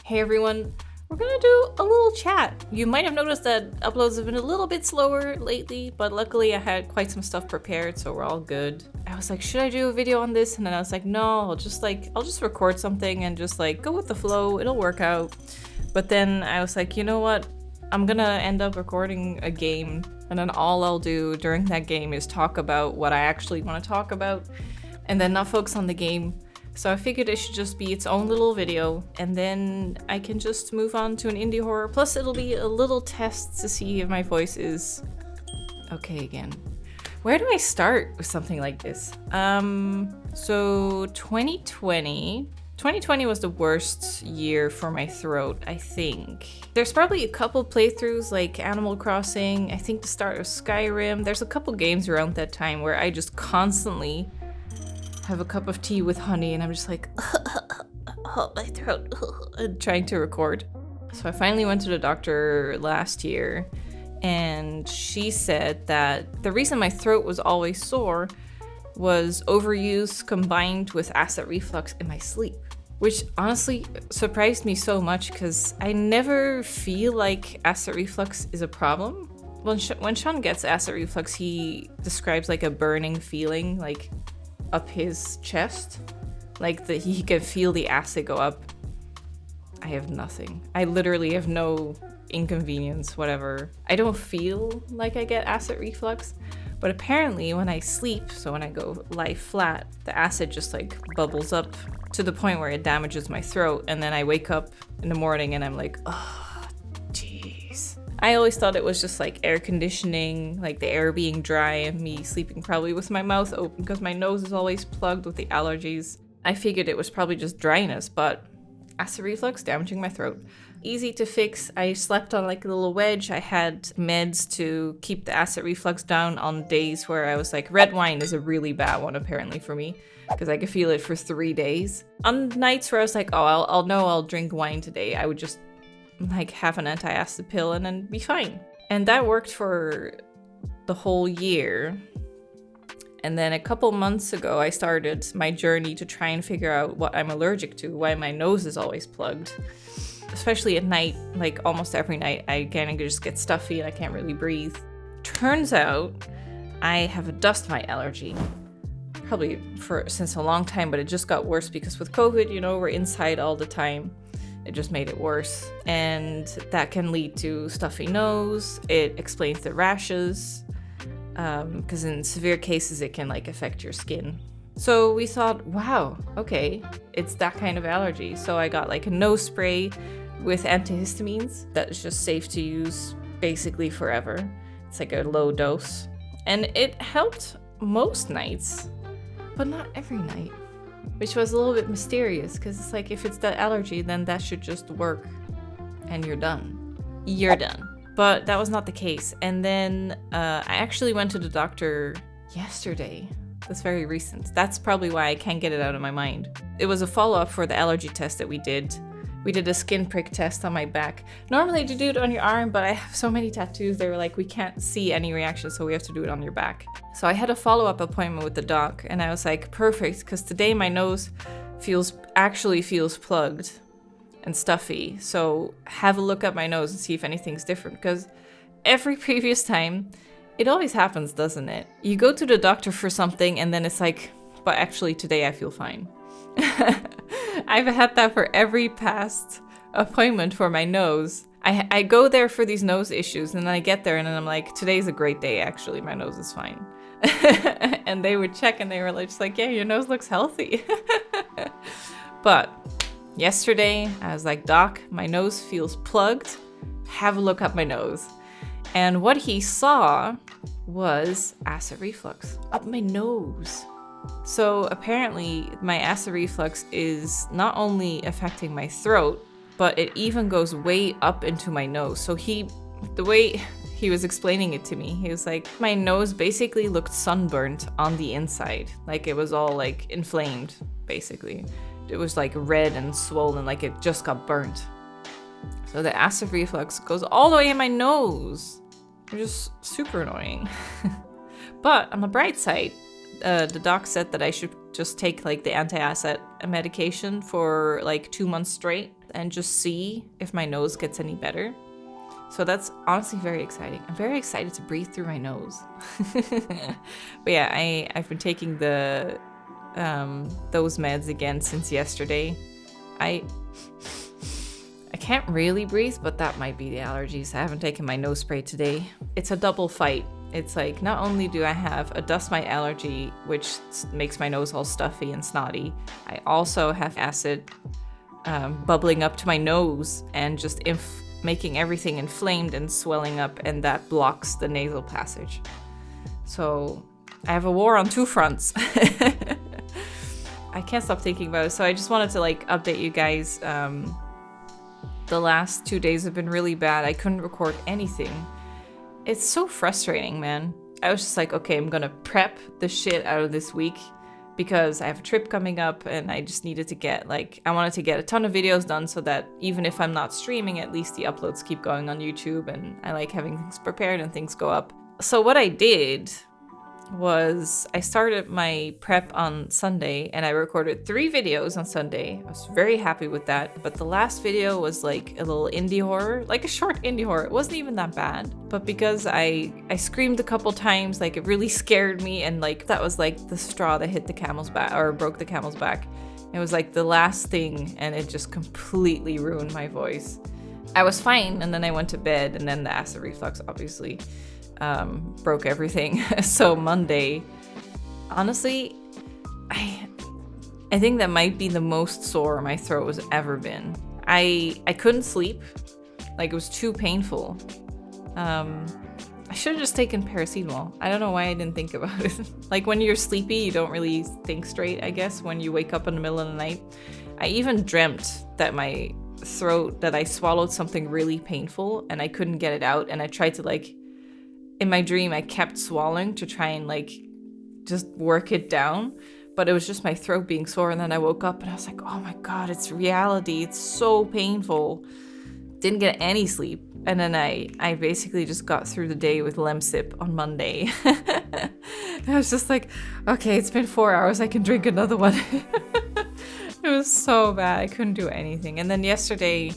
Hey everyone, we're gonna do a little chat. You might have noticed that uploads have been a little bit slower lately, but luckily I had quite some stuff prepared, so we're all good. I was like, should I do a video on this? And then I was like, no, I'll just record something and just like go with the flow, it'll work out. But then I was like, you know what? I'm gonna end up recording a game, and then all I'll do during that game is talk about what I actually want to talk about, and then not focus on the game. So I figured it should just be its own little video, and then I can just move on to an indie horror. Plus it'll be a little test to see if my voice is okay again. Where do I start with something like this? So 2020 was the worst year for my throat, I think. There's probably a couple playthroughs like Animal Crossing, I think the start of Skyrim. There's a couple games around that time where I just constantly have a cup of tea with honey and I'm just like, oh, my throat, trying to record. So I finally went to the doctor last year, and she said that the reason my throat was always sore was overuse combined with acid reflux in my sleep, which honestly surprised me so much because I never feel like acid reflux is a problem. When Sean gets acid reflux, he describes like a burning feeling like up his chest, like that he can feel the acid go up. I have nothing. I literally have no inconvenience, whatever. I don't feel like I get acid reflux, but apparently when I sleep, so when I go lie flat, the acid just like bubbles up to the point where it damages my throat, and then I wake up in the morning and I'm like, oh, jeez. I always thought it was just like air conditioning, like the air being dry and me sleeping probably with my mouth open because my nose is always plugged with the allergies. I figured it was probably just dryness, but acid reflux damaging my throat. Easy to fix. I slept on like a little wedge. I had meds to keep the acid reflux down on days where I was like, red wine is a really bad one apparently for me because I could feel it for 3 days. On nights where I was like, oh, I'll drink wine today, I would just like have an antacid pill and then be fine. And that worked for the whole year. And then a couple months ago, I started my journey to try and figure out what I'm allergic to, why my nose is always plugged. Especially at night, like almost every night, I kind of just get stuffy and I can't really breathe. Turns out I have a dust mite allergy. Probably since a long time, but it just got worse because with COVID, you know, we're inside all the time. It just made it worse. And that can lead to stuffy nose. It explains the rashes. Because in severe cases, it can like affect your skin. So we thought, wow, okay, it's that kind of allergy. So I got like a nose spray with antihistamines that is just safe to use basically forever. It's like a low dose. And it helped most nights, but not every night, which was a little bit mysterious because it's like if it's that allergy, then that should just work and you're done. You're done. But that was not the case. And then I actually went to the doctor yesterday. That's very recent. That's probably why I can't get it out of my mind. It was a follow-up for the allergy test that we did. We did a skin prick test on my back. Normally to do it on your arm, but I have so many tattoos, they were like, we can't see any reaction, so we have to do it on your back. So I had a follow-up appointment with the doc, and I was like, perfect, because today my nose actually feels plugged and stuffy. So have a look at my nose and see if anything's different, because every previous time, it always happens, doesn't it? You go to the doctor for something and then it's like, but actually today I feel fine. I've had that for every past appointment for my nose. I go there for these nose issues and then I get there and then I'm like, today's a great day, actually, my nose is fine. And they would check and they were just like, yeah, your nose looks healthy. But yesterday I was like, doc, my nose feels plugged. Have a look at my nose. And what he saw was acid reflux up my nose. So apparently my acid reflux is not only affecting my throat, but it even goes way up into my nose. So the way he was explaining it to me, he was like, my nose basically looked sunburnt on the inside. Like it was all like inflamed, basically. It was like red and swollen, like it just got burnt. So the acid reflux goes all the way in my nose. Which is super annoying. But on the bright side, the doc said that I should just take like the anti-acid medication for like 2 months straight. and just see if my nose gets any better. So that's honestly very exciting. I'm very excited to breathe through my nose. But yeah, I've been taking the those meds again since yesterday. I can't really breathe, but that might be the allergies. I haven't taken my nose spray today. It's a double fight. It's like, not only do I have a dust mite allergy, which makes my nose all stuffy and snotty, I also have acid bubbling up to my nose and just making everything inflamed and swelling up, and that blocks the nasal passage. So I have a war on two fronts. I can't stop thinking about it. So I just wanted to like update you guys. The last 2 days have been really bad. I couldn't record anything. It's so frustrating, man. I was just like, okay, I'm gonna prep the shit out of this week because I have a trip coming up and I just needed to get I wanted to get a ton of videos done so that even if I'm not streaming, at least the uploads keep going on YouTube, and I like having things prepared and things go up. So what I did was I started my prep on Sunday and I recorded 3 videos on Sunday. I was very happy with that, but the last video was like a little indie horror, like a short indie horror. It wasn't even that bad, but because I screamed a couple times, like it really scared me, and like that was like the straw that hit the camel's back, or broke the camel's back. It was like the last thing, and it just completely ruined my voice. I was fine, and then I went to bed, and then the acid reflux obviously broke everything. So Monday, honestly, I think that might be the most sore my throat has ever been. I couldn't sleep. Like, it was too painful. I should have just taken paracetamol. I don't know why I didn't think about it. Like, when you're sleepy, you don't really think straight, I guess, when you wake up in the middle of the night. I even dreamt that my throat, that I swallowed something really painful and I couldn't get it out, and I tried to in my dream, I kept swallowing to try and just work it down, but it was just my throat being sore. And then I woke up and I was like, oh my God, it's reality. It's so painful. Didn't get any sleep. And then I basically just got through the day with Lemsip on Monday. I was just like, okay, it's been 4 hours. I can drink another one. It was so bad. I couldn't do anything. And then yesterday,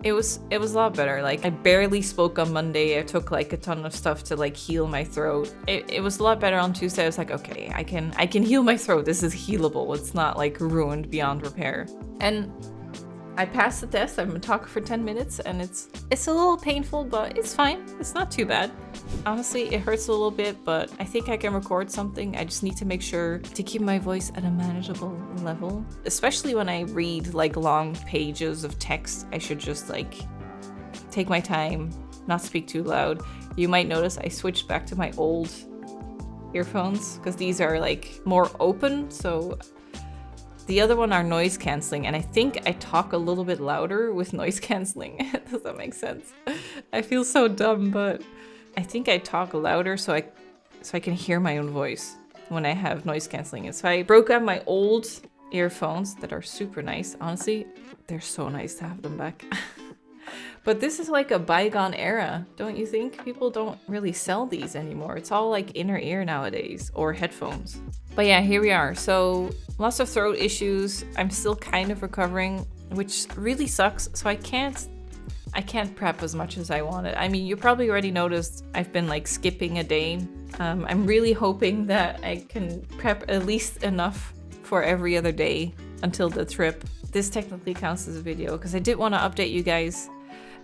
it was a lot better. Like, I barely spoke on Monday. I took a ton of stuff to heal my throat. It was a lot better on Tuesday. I was like, okay, I can heal my throat. This is healable. It's not ruined beyond repair. And I passed the test. I've been talking for 10 minutes and it's a little painful, but it's fine. It's not too bad. Honestly, it hurts a little bit, but I think I can record something. I just need to make sure to keep my voice at a manageable level. Especially when I read long pages of text, I should just take my time, not speak too loud. You might notice I switched back to my old earphones because these are more open, so the other one are noise canceling, and I think I talk a little bit louder with noise canceling. Does that make sense? I feel so dumb, but I think I talk louder so I can hear my own voice when I have noise canceling. So I broke out my old earphones that are super nice. Honestly, they're so nice to have them back. But this is a bygone era, don't you think? People don't really sell these anymore. It's all inner ear nowadays, or headphones. But yeah, here we are. So lots of throat issues. I'm still kind of recovering, which really sucks. So I can't prep as much as I wanted. I mean, you probably already noticed I've been skipping a day. I'm really hoping that I can prep at least enough for every other day until the trip. This technically counts as a video because I did want to update you guys.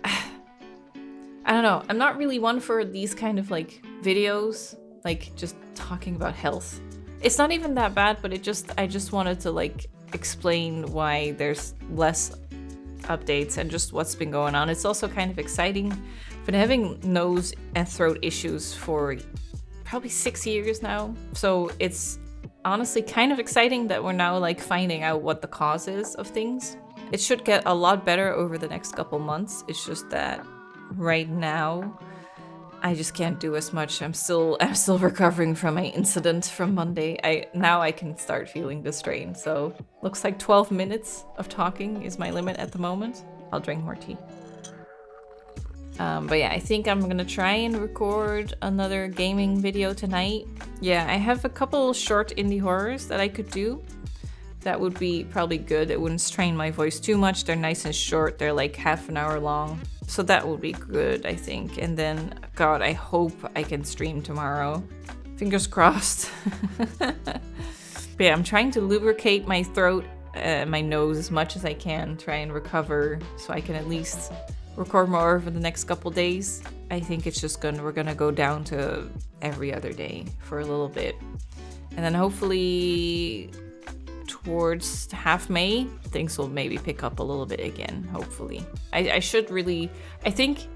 I don't know. I'm not really one for these kind of videos, just talking about health. It's not even that bad, but I just wanted to explain why there's less updates and just what's been going on. It's also kind of exciting. I've been having nose and throat issues for probably 6 years now. So it's honestly kind of exciting that we're now finding out what the cause is of things. It should get a lot better over the next couple months. It's just that right now I just can't do as much. I'm still recovering from my incident from Monday. Now I can start feeling the strain. So looks like 12 minutes of talking is my limit at the moment. I'll drink more tea. But yeah, I think I'm gonna try and record another gaming video tonight. Yeah, I have a couple short indie horrors that I could do. That would be probably good. It wouldn't strain my voice too much. They're nice and short. They're like half an hour long. So that would be good, I think. And then, God, I hope I can stream tomorrow. Fingers crossed. But yeah, I'm trying to lubricate my throat, my nose as much as I can. Try and recover so I can at least record more over the next couple days. I think it's just we're gonna go down to every other day for a little bit. And then hopefully towards half May, things will maybe pick up a little bit again, hopefully. I should really, I think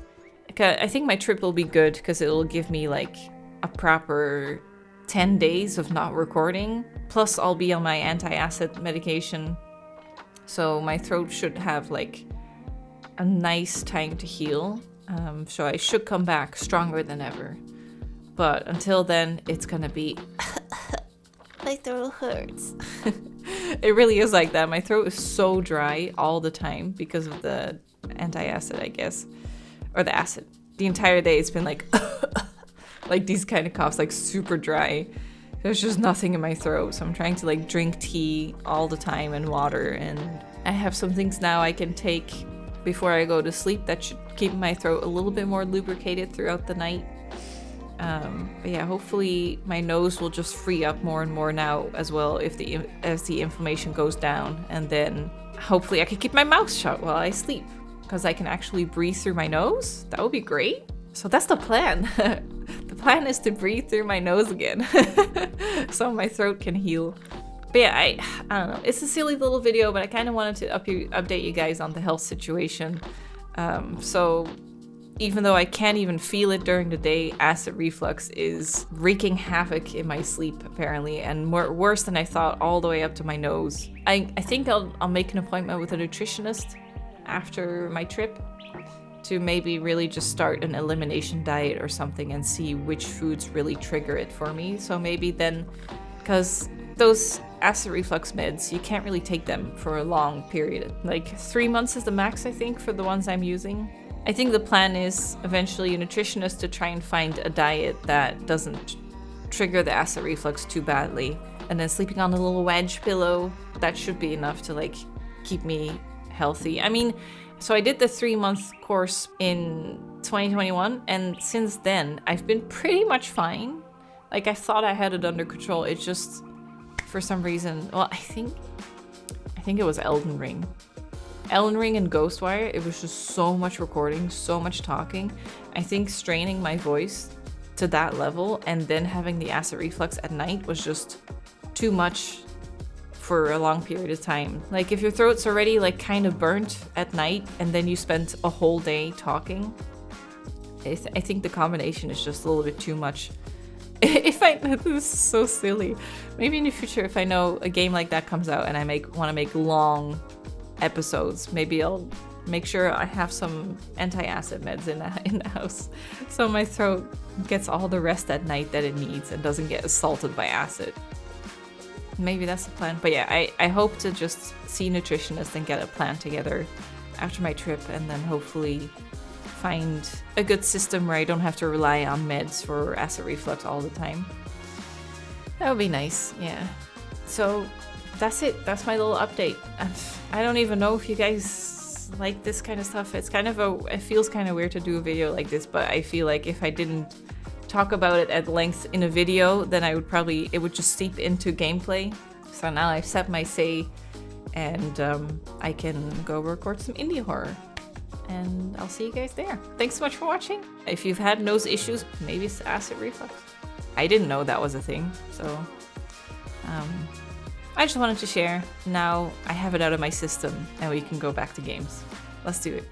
my trip will be good because it'll give me like a proper 10 days of not recording. Plus I'll be on my anti-acid medication. So my throat should have like a nice time to heal. So I should come back stronger than ever. But until then, it's gonna be my throat hurts. It really is like that. My throat is so dry all the time because of the anti-acid, I guess. Or the acid. The entire day it's been like like these kind of coughs, like super dry. There's just nothing in my throat. So I'm trying to like drink tea all the time and water. And I have some things now I can take before I go to sleep that should keep my throat a little bit more lubricated throughout the night. But yeah, hopefully my nose will just free up more and more now as well as the inflammation goes down, and then hopefully I can keep my mouth shut while I sleep because I can actually breathe through my nose. That would be great. So that's the plan. The plan is to breathe through my nose again so my throat can heal. But yeah, I don't know. It's a silly little video, but I kind of wanted to update you guys on the health situation. So even though I can't even feel it during the day, acid reflux is wreaking havoc in my sleep, apparently, and worse than I thought, all the way up to my nose. I think I'll make an appointment with a nutritionist after my trip to maybe really just start an elimination diet or something and see which foods really trigger it for me. So maybe then, because those acid reflux meds, you can't really take them for a long period. Like 3 months is the max, I think, for the ones I'm using. I think the plan is eventually a nutritionist to try and find a diet that doesn't trigger the acid reflux too badly. And then sleeping on a little wedge pillow, that should be enough to like keep me healthy. I mean, so I did the 3-month course in 2021, and since then I've been pretty much fine. Like I thought I had it under control. It just, for some reason, well, I think it was Elden Ring and Ghostwire. It was just so much recording, so much talking. I think straining my voice to that level and then having the acid reflux at night was just too much for a long period of time. Like if your throat's already like kind of burnt at night and then you spent a whole day talking, I think the combination is just a little bit too much. This is so silly. Maybe in the future, if I know a game like that comes out and I want to make long episodes, maybe I'll make sure I have some anti-acid meds in the house so my throat gets all the rest at night that it needs and doesn't get assaulted by acid. Maybe that's the plan. But yeah, I hope to just see a nutritionist and get a plan together after my trip, and then hopefully find a good system where I don't have to rely on meds for acid reflux all the time. That would be nice, yeah. So that's it. That's my little update. I don't even know if you guys like this kind of stuff. It feels kind of weird to do a video like this, but I feel like if I didn't talk about it at length in a video, then it would just seep into gameplay. So now I've set my say, and I can go record some indie horror. And I'll see you guys there. Thanks so much for watching. If you've had nose issues, maybe it's acid reflux. I didn't know that was a thing, so I just wanted to share. Now I have it out of my system and we can go back to games. Let's do it.